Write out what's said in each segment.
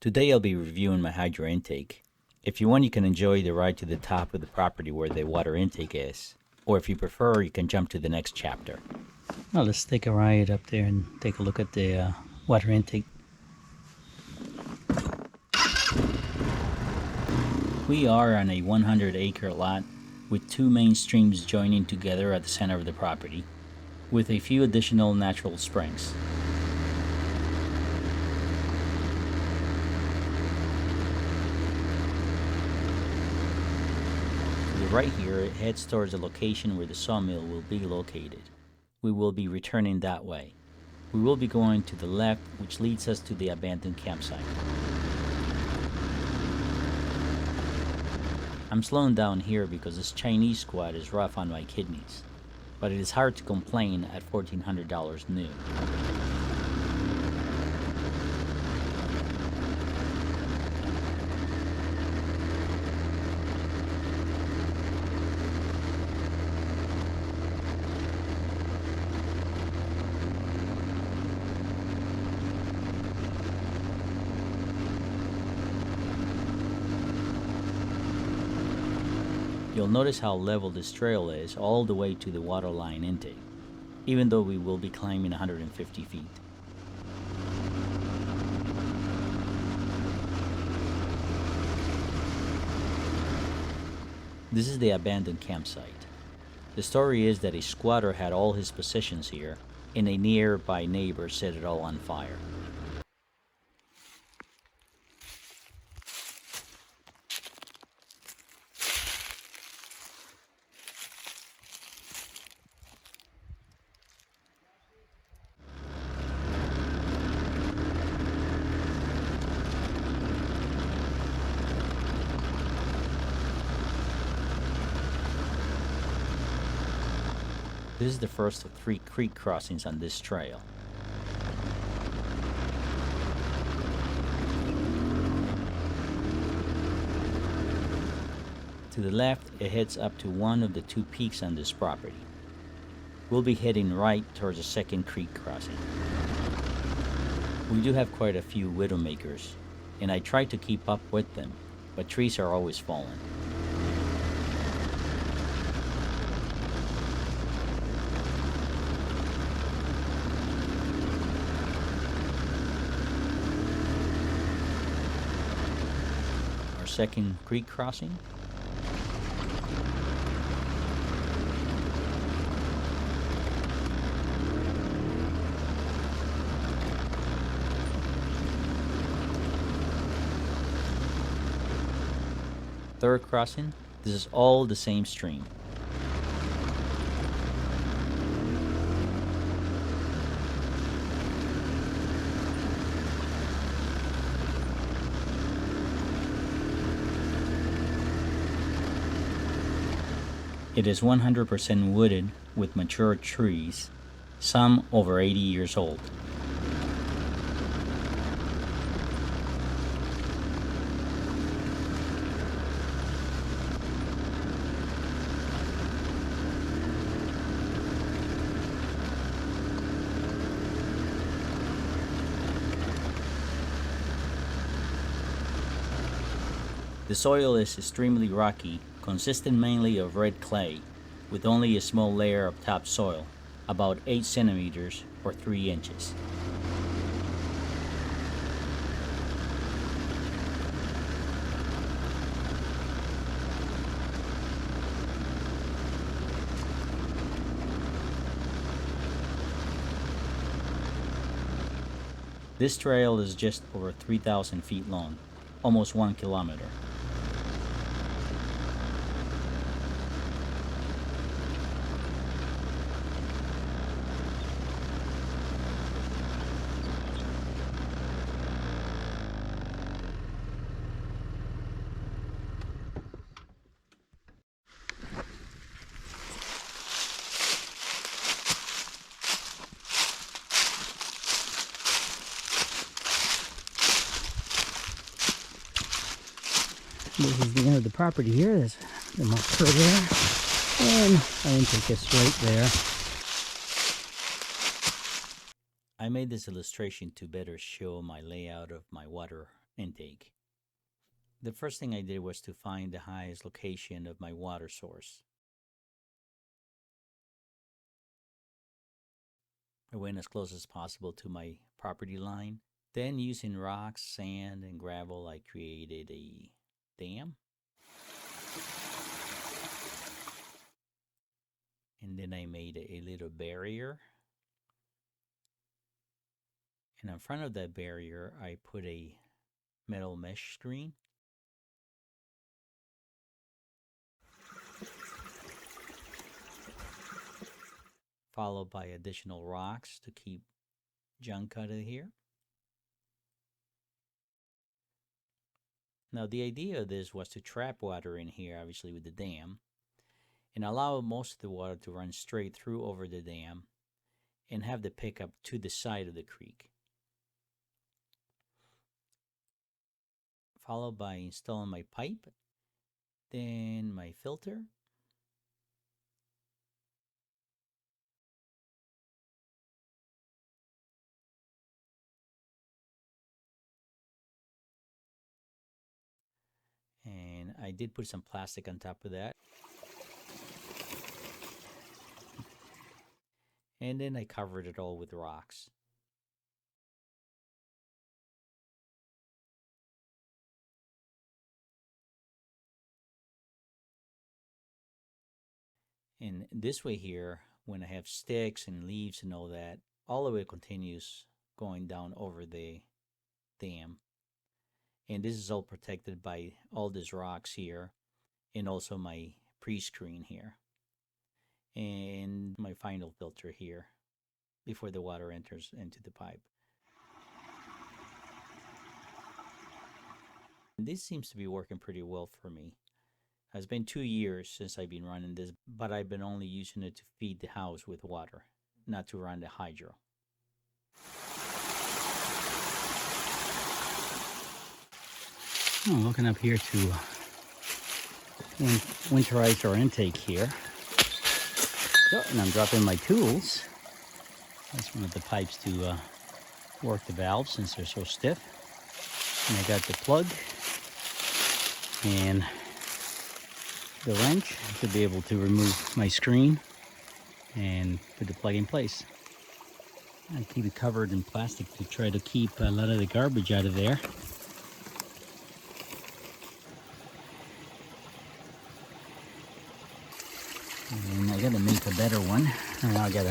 Today I'll be reviewing my hydro intake. If you want, you can enjoy the ride to the top of the property where the water intake is, or if you prefer, you can jump to the next chapter. Well, let's take a ride up there and take a look at the water intake. We are on a 100-acre lot with two main streams joining together at the center of the property, with a few additional natural springs. Right here, it heads towards the location where the sawmill will be located. We will be returning that way. We will be going to the left, which leads us to the abandoned campsite. I'm slowing down here because this Chinese squat is rough on my kidneys, but it is hard to complain at $1,400 new. You'll notice how level this trail is all the way to the waterline intake, even though we will be climbing 150 feet. This is the abandoned campsite. The story is that a squatter had all his possessions here, and a nearby neighbor set it all on fire. This is the first of 3 creek crossings on this trail. To the left, it heads up to one of the 2 peaks on this property. We'll be heading right towards the second creek crossing. We do have quite a few widowmakers, and I try to keep up with them, but trees are always falling. Second creek crossing. Third crossing. This is all the same stream. It is 100% wooded with mature trees, some over 80 years old. The soil is extremely rocky, consisting mainly of red clay, with only a small layer of topsoil, about 8 centimeters or 3 inches. This trail is just over 3,000 feet long, almost 1 kilometer. This is the end of the property here. There's the marker there, and my intake is right there. I made this illustration to better show my layout of my water intake. The first thing I did was to find the highest location of my water source. I went as close as possible to my property line. Then using rocks, sand, and gravel, I created a dam. And then I made a little barrier. And in front of that barrier, I put a metal mesh screen. Followed by additional rocks to keep junk out of here. Now the idea of this was to trap water in here, obviously with the dam, and allow most of the water to run straight through over the dam and have the pickup to the side of the creek. Followed by installing my pipe, then my filter, and I did put some plastic on top of that. And then I covered it all with rocks. And this way here, when I have sticks and leaves and all that, all of it continues going down over the dam. And this is all protected by all these rocks here, and also my pre-screen here, and my final filter here before the water enters into the pipe. And this seems to be working pretty well for me. It's been 2 years since I've been running this, but I've been only using it to feed the house with water, not to run the hydro. I'm looking up here to winterize our intake here. So, and I'm dropping my tools. That's one of the pipes to work the valves since they're so stiff. And I got the plug and the wrench to be able to remove my screen and put the plug in place. I keep it covered in plastic to try to keep a lot of the garbage out of there. And I gotta make a better one. And I got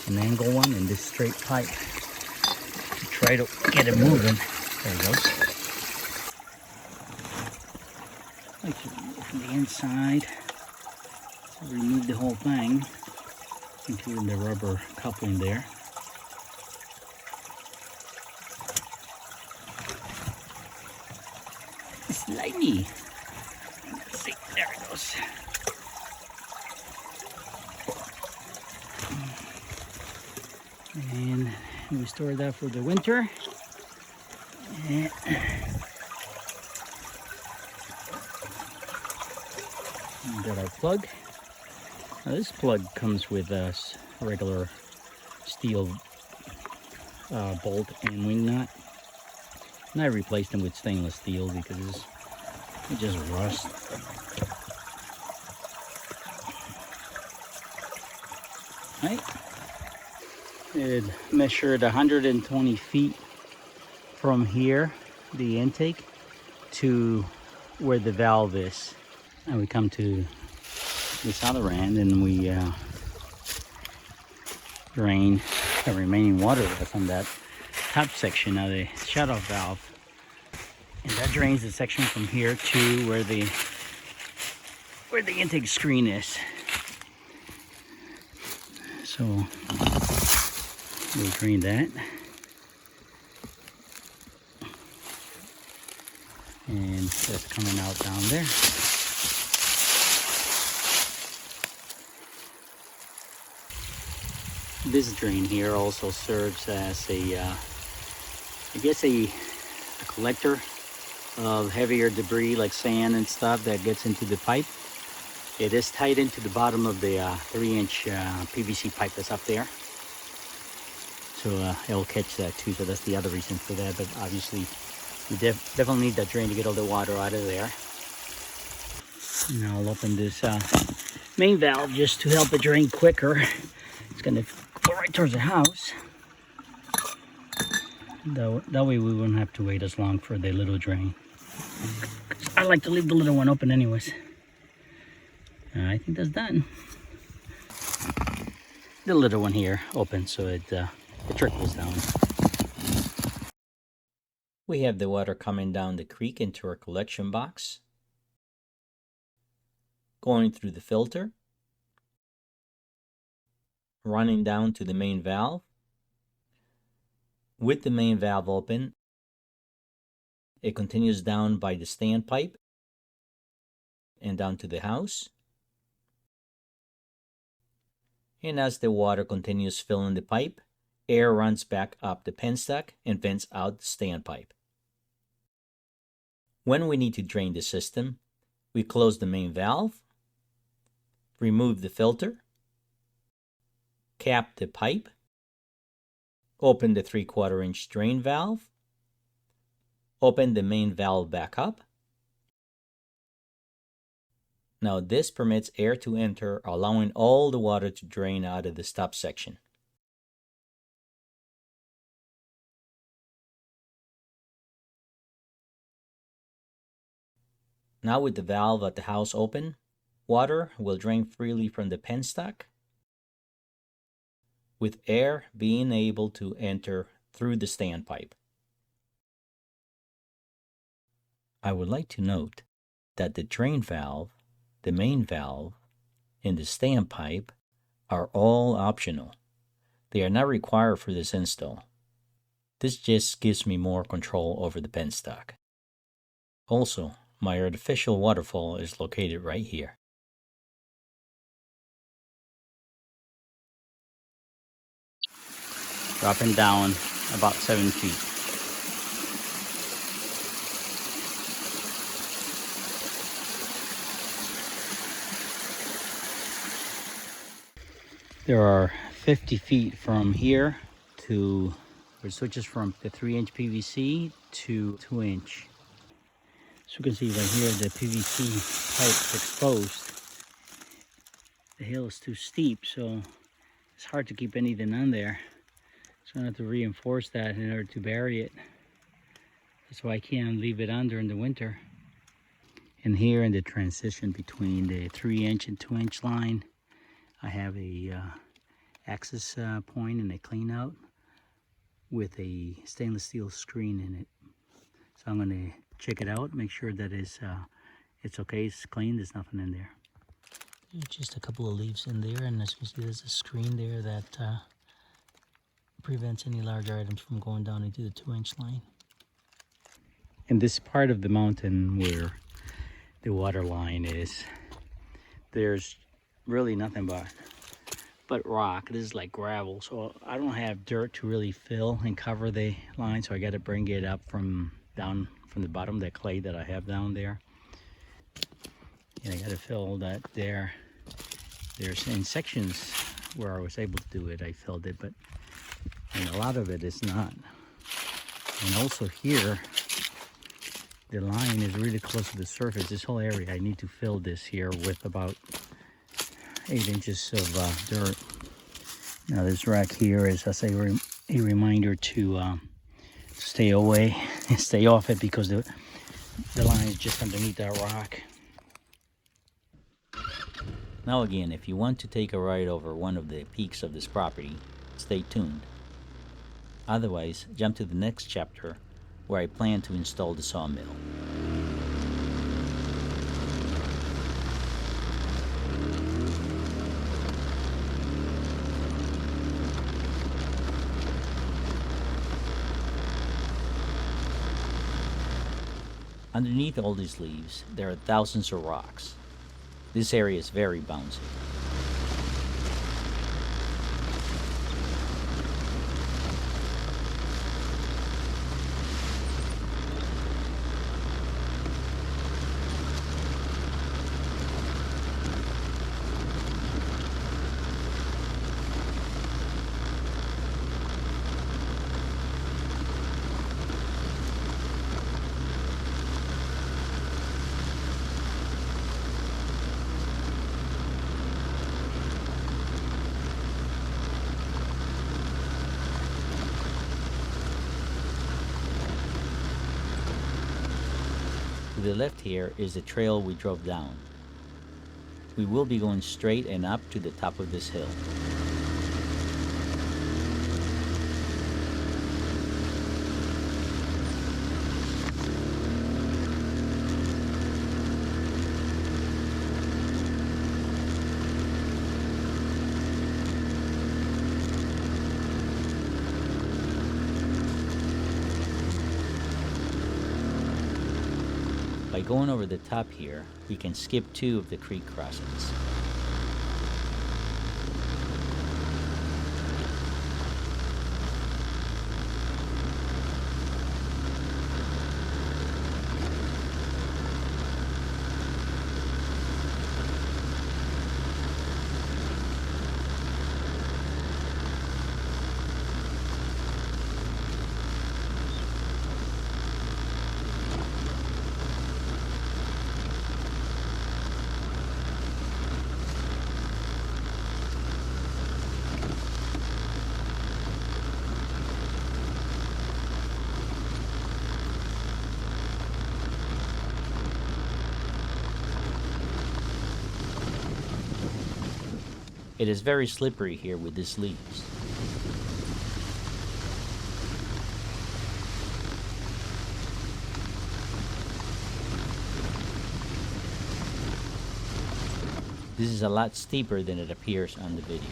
an angle one and this straight pipe to try to get it moving. There it goes. Like from the inside, so remove the whole thing, including the rubber coupling there. Slimy. Let's see, there it goes. And we store that for the winter. And got our plug. Now this plug comes with a regular steel bolt and wing nut. And I replaced them with stainless steel because it just rust. Right? It measured 120 feet from here, the intake, to where the valve is. And we come to this other end and we drain the remaining water that's on that top section of the shut-off valve. And that drains the section from here to where the intake screen is. So we'll drain that. And that's coming out down there. This drain here also serves as a, I guess a collector of heavier debris like sand and stuff that gets into the pipe. It is tied into the bottom of the 3-inch PVC pipe that's up there. So it'll catch that too, so that's the other reason for that. But obviously We definitely need that drain to get all the water out of there. Now I'll open this main valve just to help it drain quicker. It's gonna go right towards the house. That way we won't have to wait as long for the little drain. I like to leave the little one open anyways. I think that's done. The little one here open so it trickles down. We have the water coming down the creek into our collection box, going through the filter, running down to the main valve. With the main valve open, it continues down by the standpipe and down to the house. And as the water continues filling the pipe, air runs back up the penstock and vents out the standpipe. When we need to drain the system, we close the main valve, remove the filter, cap the pipe, open the 3/4 inch drain valve, open the main valve back up. Now this permits air to enter, allowing all the water to drain out of the stop section. Now with the valve at the house open, water will drain freely from the penstock, with air being able to enter through the standpipe. I would like to note that the drain valve, the main valve, and the standpipe are all optional. They are not required for this install. This just gives me more control over the penstock. Also, my artificial waterfall is located right here. Dropping down about 7 feet. There are 50 feet from here to where it switches from the 3-inch PVC to 2-inch. So you can see right here the PVC pipe is exposed. The hill is too steep, so it's hard to keep anything on there. So I have to reinforce that in order to bury it. That's why I can't leave it on during the winter. And here in the transition between the 3-inch and 2-inch line, I have a access point and a clean out with a stainless steel screen in it. So I'm going to check it out, make sure that it's okay, it's clean, there's nothing in there. Just a couple of leaves in there, and as you can see there's a screen there that prevents any large items from going down into the 2-inch line. In this part of the mountain where the water line is, there's really nothing but rock. This is like gravel, so I don't have dirt to really fill and cover the line, so I got to bring it up from down from the bottom, that clay that I have down there, and I got to fill that there. There's in sections where I was able to do it, I filled it, but and a lot of it is not. And also here, the line is really close to the surface. This whole area, I need to fill this here with about 8 inches of dirt. Now this rack here is, as a reminder to stay away, stay off it, because the line is just underneath that rock. Now again, if you want to take a ride over one of the peaks of this property, stay tuned. Otherwise, jump to the next chapter where I plan to install the sawmill. Underneath all these leaves, there are thousands of rocks. This area is very bouncy. To the left here is the trail we drove down. We will be going straight and up to the top of this hill. By going over the top here, we can skip 2 of the creek crossings. It is very slippery here with these leaves. This is a lot steeper than it appears on the video.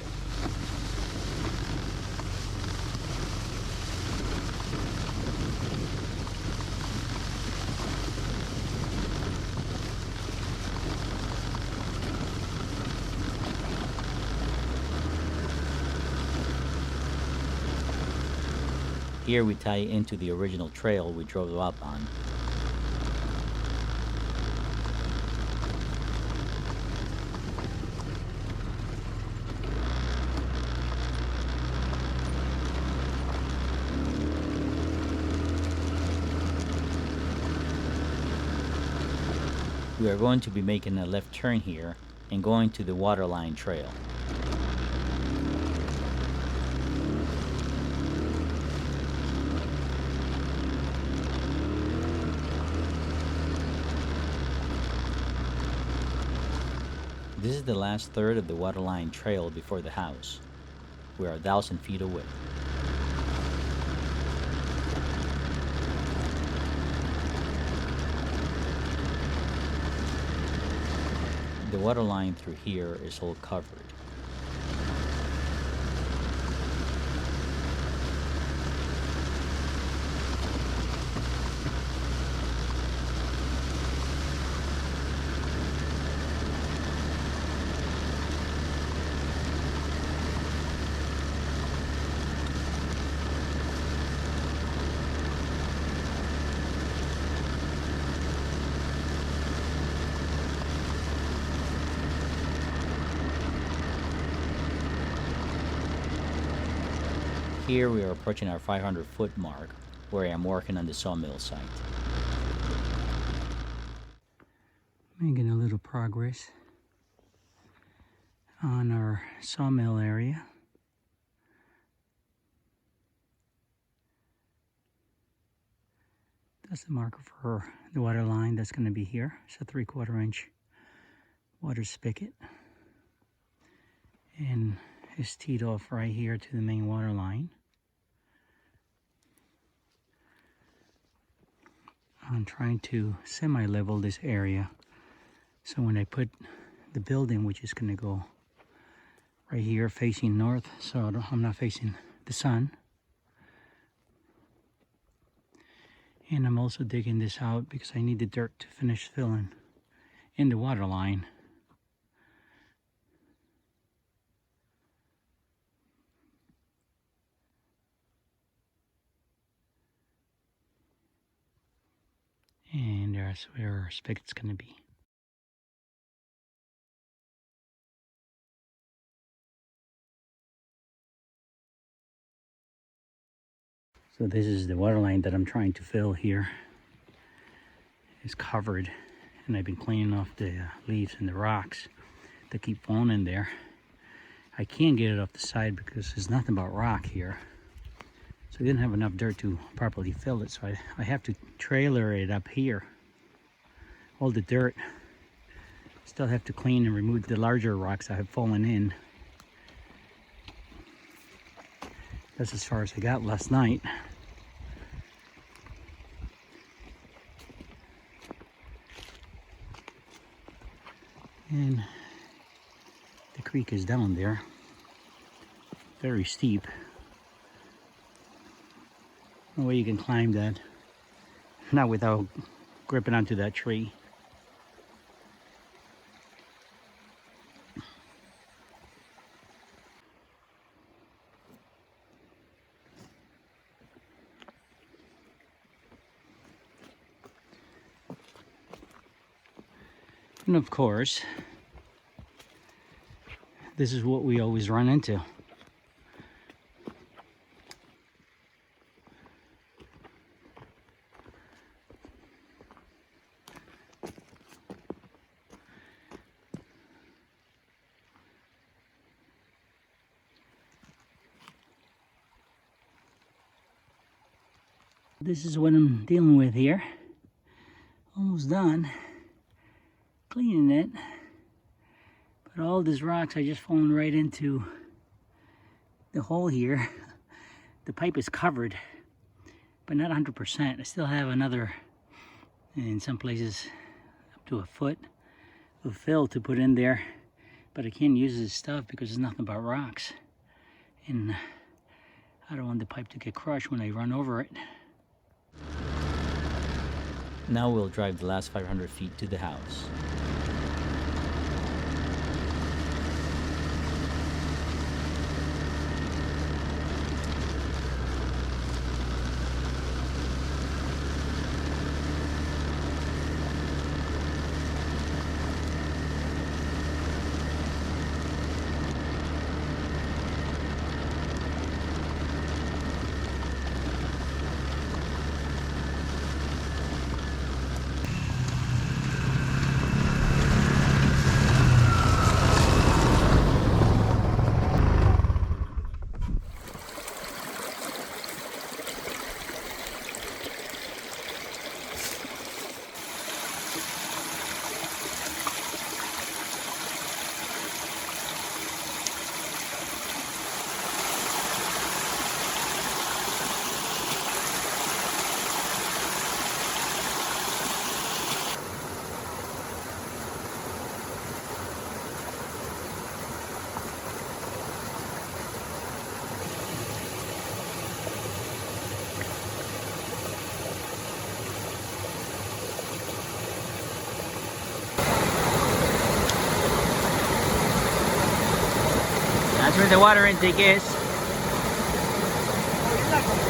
Here we tie into the original trail we drove up on. We are going to be making a left turn here and going to the waterline trail. This is the last third of the waterline trail before the house. We are 1,000 feet away. The water line through here is all covered. Here we are approaching our 500-foot mark, where I am working on the sawmill site. Making a little progress on our sawmill area. That's the marker for the water line that's going to be here. It's a 3/4 inch water spigot. And it's teed off right here to the main water line. I'm trying to semi-level this area, so when I put the building, which is going to go right here facing north, so I'm not facing the sun. And I'm also digging this out because I need the dirt to finish filling in the water line. And there's where our spigot's going to be. So this is the water line that I'm trying to fill here. It's covered, and I've been cleaning off the leaves and the rocks that keep falling in there. I can't get it off the side because there's nothing but rock here. So I didn't have enough dirt to properly fill it, so I have to trailer it up here. all the dirt. Still have to clean and remove the larger rocks that have fallen in. That's as far as I got last night. And the creek is down there. Very steep. No way you can climb that. Not without gripping onto that tree. And of course, this is what we always run into. This is what I'm dealing with here. Almost done cleaning it, but all these rocks are just falling right into the hole here. The pipe is covered, but not 100%. I still have another, in some places, up to a foot of fill to put in there, but I can't use this stuff because it's nothing but rocks, and I don't want the pipe to get crushed when I run over it. Now we'll drive the last 500 feet to the house. That's where the water intake is. Oh, you're not going